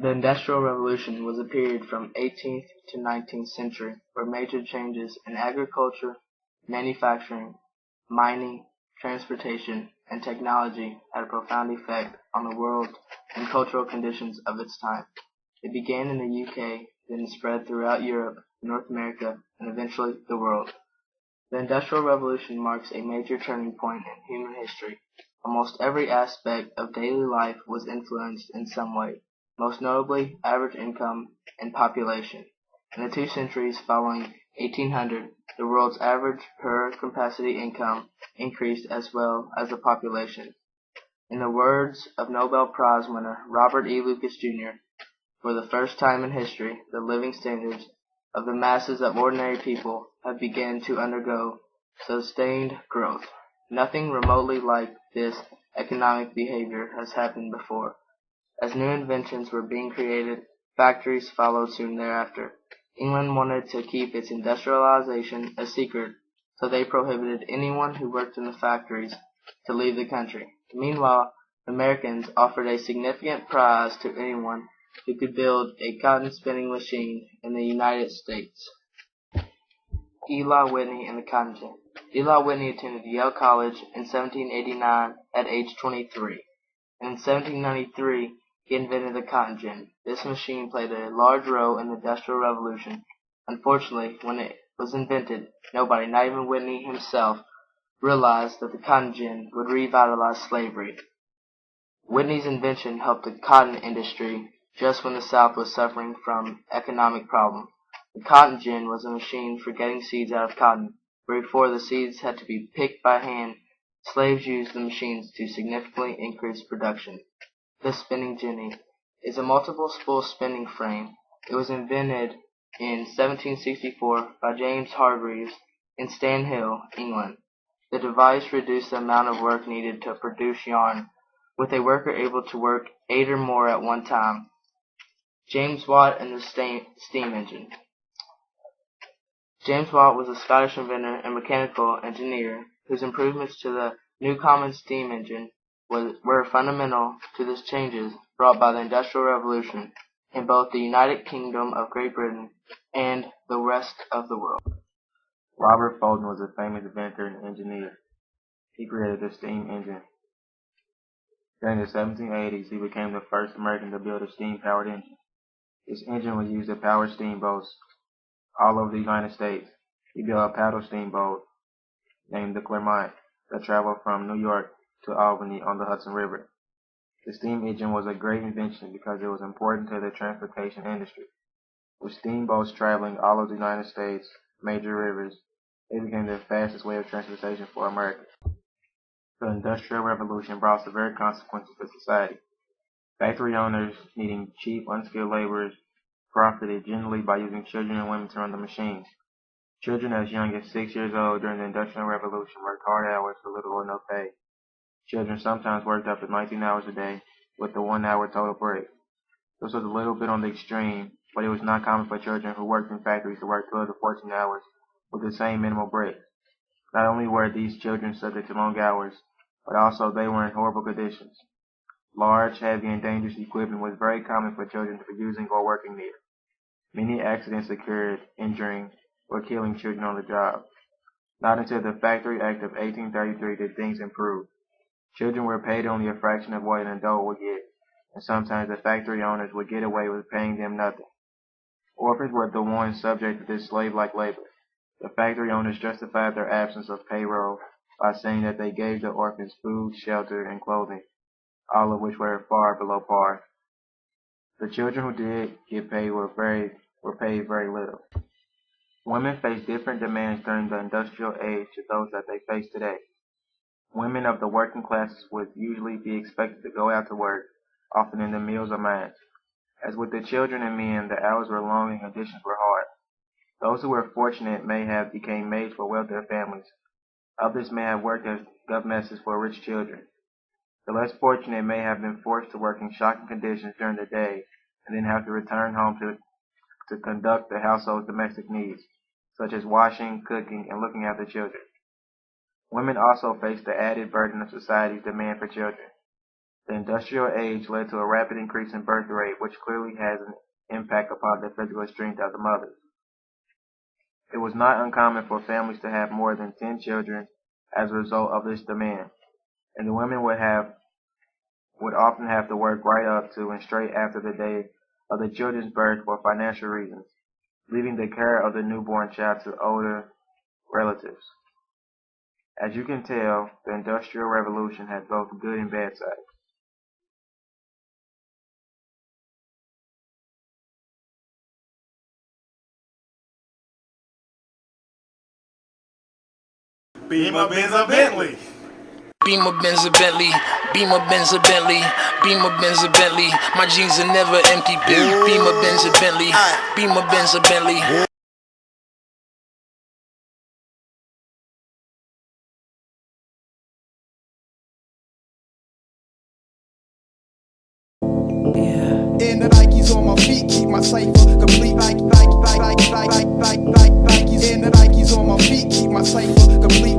The Industrial Revolution was a period from 18th to 19th century where major changes in agriculture, manufacturing, mining, transportation, and technology had a profound effect on the world and cultural conditions of its time. It began in the UK, then spread throughout Europe, North America, and eventually the world. The Industrial Revolution marks a major turning point in human history. Almost every aspect of daily life was influenced in some way, most notably average income and population. In the 2 centuries following 1800, the world's average per capita income increased as well as the population. In the words of Nobel Prize winner Robert E. Lucas, Jr., for the first time in history, the living standards of the masses of ordinary people have begun to undergo sustained growth. Nothing remotely like this economic behavior has happened before. As new inventions were being created, factories followed soon thereafter. England wanted to keep its industrialization a secret, so they prohibited anyone who worked in the factories to leave the country. Meanwhile, Americans offered a significant prize to anyone who could build a cotton spinning machine in the United States. Eli Whitney and the cotton gin. Eli Whitney attended Yale College in 1789 at age 23, and in 1793 he invented the cotton gin. This machine played a large role in the Industrial Revolution. Unfortunately, when it was invented, nobody, not even Whitney himself, realized that the cotton gin would revitalize slavery. Whitney's invention helped the cotton industry just when the South was suffering from economic problems. The cotton gin was a machine for getting seeds out of cotton, where before the seeds had to be picked by hand. Slaves used the machines to significantly increase production. The spinning jenny is a multiple spool spinning frame. It was invented in 1764 by James Hargreaves in Stand Hill, England. The device reduced the amount of work needed to produce yarn, with a worker able to work 8 or more at one time. James Watt and the steam engine. James Watt was a Scottish inventor and mechanical engineer whose improvements to the new common steam engine were fundamental to the changes brought by the Industrial Revolution in both the United Kingdom of Great Britain and the rest of the world. Robert Fulton was a famous inventor and engineer. He created the steam engine. During the 1780s, he became the first American to build a steam-powered engine. This engine was used to power steamboats all over the United States. He built a paddle steamboat named the Clermont that traveled from New York to Albany on the Hudson River. The steam engine was a great invention because it was important to the transportation industry. With steamboats traveling all over the United States, major rivers, they became the fastest way of transportation for Americans. The Industrial Revolution brought severe consequences to society. Factory owners, needing cheap, unskilled laborers, profited generally by using children and women to run the machines. Children as young as 6 years old during the Industrial Revolution worked hard hours for little or no pay. Children sometimes worked up to 19 hours a day with a 1-hour total break. This was a little bit on the extreme, but it was not common for children who worked in factories to work 12 to 14 hours with the same minimal break. Not only were these children subject to long hours, but also they were in horrible conditions. Large, heavy, and dangerous equipment was very common for children to be using or working near. Many accidents occurred, injuring or killing children on the job. Not until the Factory Act of 1833 did things improve. Children were paid only a fraction of what an adult would get, and sometimes the factory owners would get away with paying them nothing. Orphans were the ones subject to this slave-like labor. The factory owners justified their absence of payroll by saying that they gave the orphans food, shelter, and clothing, all of which were far below par. The children who did get paid were paid very little. Women faced different demands during the industrial age to those that they face today. Women of the working classes would usually be expected to go out to work, often in the mills or mines. As with the children and men, the hours were long and conditions were hard. Those who were fortunate may have become maids for wealthier families. Others may have worked as governesses for rich children. The less fortunate may have been forced to work in shocking conditions during the day and then have to return home to conduct the household's domestic needs, such as washing, cooking, and looking after children. Women also face the added burden of society's demand for children. The industrial age led to a rapid increase in birth rate, which clearly has an impact upon the physical strength of the mothers. It was not uncommon for families to have more than 10 children as a result of this demand, and the women would often have to work right up to and straight after the day of the children's birth for financial reasons, leaving the care of the newborn child to older relatives. As you can tell, the Industrial Revolution had both good and bad sides. Beamer, Benz, or Bentley. Beamer, Benz, or Bentley. Beamer, Benz, or Bentley. Beamer, Benz, or Bentley. My jeans are never empty. Beamer, Benz, or Bentley. Beamer, Benz, or Bentley. And the Nikes on my feet keep my cipher complete. Nikes. And the Nikes on my feet keep my cipher complete.